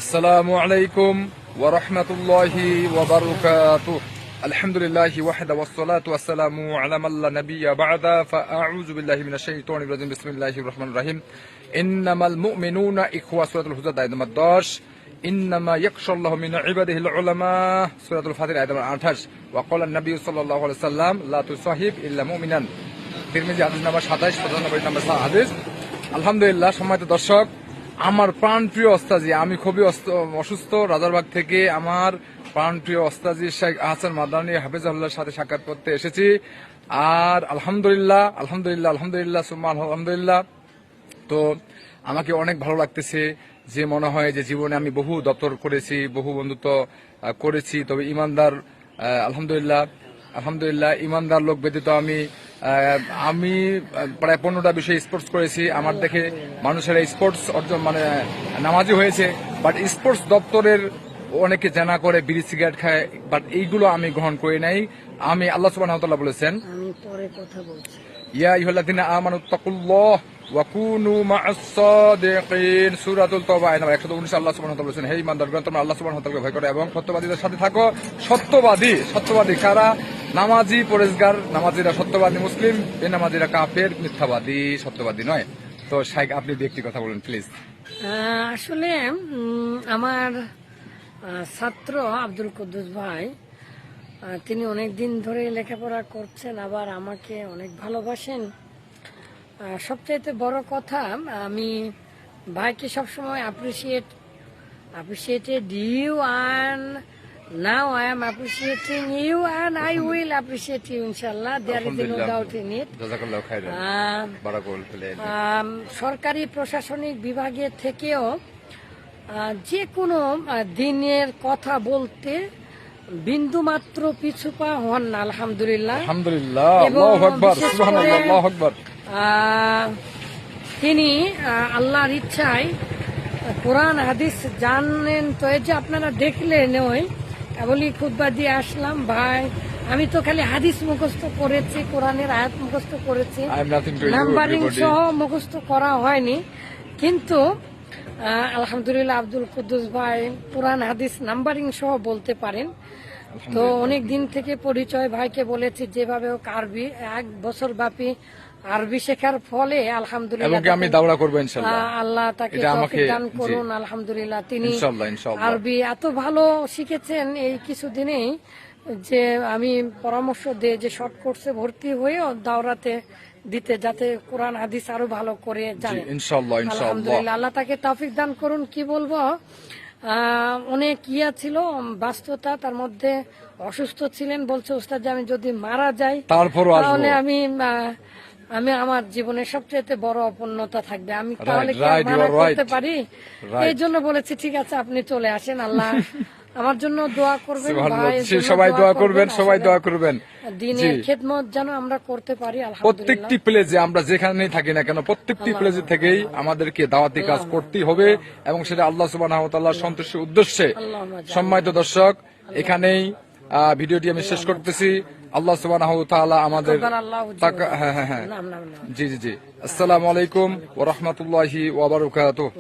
السلام عليكم ورحمة الله وبركاته. الحمد لله وحده والصلاة والسلام على من لا نبي بعد فأعوذ بالله من الشيطان الرجيم بسم الله الرحمن الرحيم. إنما المؤمنون إخوة سورة الحجر آية نمبر 10 إنما يخشى الله من عباده العلماء سورة الفاتحة آية نمبر 28 وقال النبي صلى الله عليه وسلم لا تصاحب إلا مؤمنا তিরমিজি হাদিস নাম্বার 27 95 নম্বর হাদিস। আলহামদুলিল্লাহ সম্মানিত দর্শক, আমার প্রাণপ্রিয় ওস্তাজি, আমি খুবই অসুস্থ রাজারবাগ থেকে আমার প্রাণপ্রিয় ওস্তাজি শেখ হাসান মাদানী হাফেজাহুল্লাহর সাথে সাক্ষাৎ করতে এসেছি। আর আলহামদুলিল্লাহ আলহামদুলিল্লাহ আলহামদুলিল্লাহ সুম্মা আলহামদুলিল্লাহ। তো আমাকে অনেক ভালো লাগতেছে যে মনে হয় যে জীবনে আমি বহু দপ্তর করেছি, বহু বন্ধুত্ব করেছি, তবে ইমানদার আলহামদুলিল্লাহ আলহামদুলিল্লাহ ইমানদার লোক ব্যতীত আমি প্রায় 15টা বিষয়ে স্পোর্টস করেছি। আমার দেখে মানুষেরা স্পোর্টস অর্জন নামাজি হয়েছে, বাট স্পোর্টস দপ্তরের অনেকে জানা করে বিড়ি সিগারেট খায়, বাট এইগুলো আমি গ্রহণ করি নাই। আমি আল্লাহ সুবহানাহু ওয়া তাআলা বলেছেন আমি পরে কথা বলছি, ইয়া আইয়ুহাল্লাযীনা আমানু তাকুল্লাহ ওয়া কুনু মা'আস সাদিকিন সূরাতুল তাওবা আয়াত নম্বর 119 আল্লাহ সুবহানাহু ওয়া তাআলা বলেছেন, হে ঈমানদারগণ তোমরা আল্লাহ সুবহানাহু ওয়া তাআলাকে ভয় করো এবং সত্যবাদীদের সাথে থাকো। সত্যবাদী কারা? নামাজি, পরেজগার। নামাজিরা সত্যবাদী মুসলিম, বেনামাজিরা কাফের, মিথ্যাবাদী, সত্যবাদী নয়। তো শাইখ আপনি একটি কথা বলুন প্লিজ। আসলে আমার ছাত্র আব্দুল কুদ্দুস ভাই, তিনি অনেক দিন ধরে লেখাপড়া করছেন, আবার আমাকে অনেক ভালোবাসেন। সবচাইতে বড় কথা, আমি ভাইকে সবসময় appreciated you, and now I am appreciating you and I will appreciate you inshallah. There is no doubt in it. জাযাকাল্লাহু খাইরান। বারাকাল্লাহু ফিক। সরকারি প্রশাসনিক বিভাগের থেকেও যে কোনো দিনের কথা বলতে বিন্দু মাত্র পিছু পা হন না, আলহামদুলিল্লাহ আলহামদুলিল্লাহ। আল্লাহু আকবার, সুবহানাল্লাহ, আল্লাহু আকবার। তিনি আল্লাহর ইচ্ছায় কোরআন হাদিস জানেন। তো এই যে আপনারা দেখলেন, ওই কেবলই খুতবা দিয়ে আসলাম ভাই, আমি তো খালি হাদিস মুখস্থ করেছি, কোরআনের আয়াত মুখস্থ করেছি, নাম্বারিং সহ মুখস্থ করা হয়নি। কিন্তু আলহামদুলিল্লাহ আব্দুল কুদ্দুস ভাই কোরআন হাদিস নাম্বারিং সহ বলতে পারেন। তো অনেক দিন থেকে পরিচয়, ভাইকে বলেছি যেভাবে হোক আরবি 1 বছর ব্যাপী আরবি শেখার ফলে আলহামদুলিল্লাহ আমি দাওয়া করব ইনশাআল্লাহ, আল্লাহ তাকে তৌফিক দান করুন। আলহামদুলিল্লাহ তিনি আরবি এত ভালো শিখেছেন এই কিছুদিনেই যে আমি পরামর্শ দিই যে শর্ট কোর্সে ভর্তি হয়েও দাওরাতে দিতে, যাতে কোরআন হাদিস আরো ভালো করে জানে ইনশাআল্লাহ। আলহামদুলিল্লাহ আল্লাহ তাকে তৌফিক দান করুন। কি বলবো, অনেক ছিল ব্যস্ততা, তার মধ্যে অসুস্থ ছিলেন। বলছে ওস্তাদ যে আমি যদি মারা যাই তাহলে আমি আমার জীবনের সবচেয়ে বড় অপূর্ণতা থাকবে, আমি তাহলে কি মানা করতে পারি? এই জন্য বলেছি ঠিক আছে আপনি চলে আসেন। আল্লাহ আমার জন্য দোয়া করবেন, সবাই দোয়া করবেন দিনের খেদমত যেন আমরা করতে পারি। প্রত্যেকটি প্লেজে আমরা যেখানেই থাকি না কেন, প্রত্যেকটি প্লেজে থেকেই আমাদেরকে দাওয়াতি কাজ করতেই হবে, এবং সেটা আল্লাহ সুবহানাহু ওয়া তাআলার সন্তুষ্টির উদ্দেশ্যে। সম্মানিত দর্শক, এখানেই ভিডিওটি আমি শেষ করতেছি। আল্লাহ সুবহানাহু ওয়া তাআলা আমাদের জি আসসালামু আলাইকুম ওয়া রাহমাতুল্লাহি ওয়া বারাকাতুহু।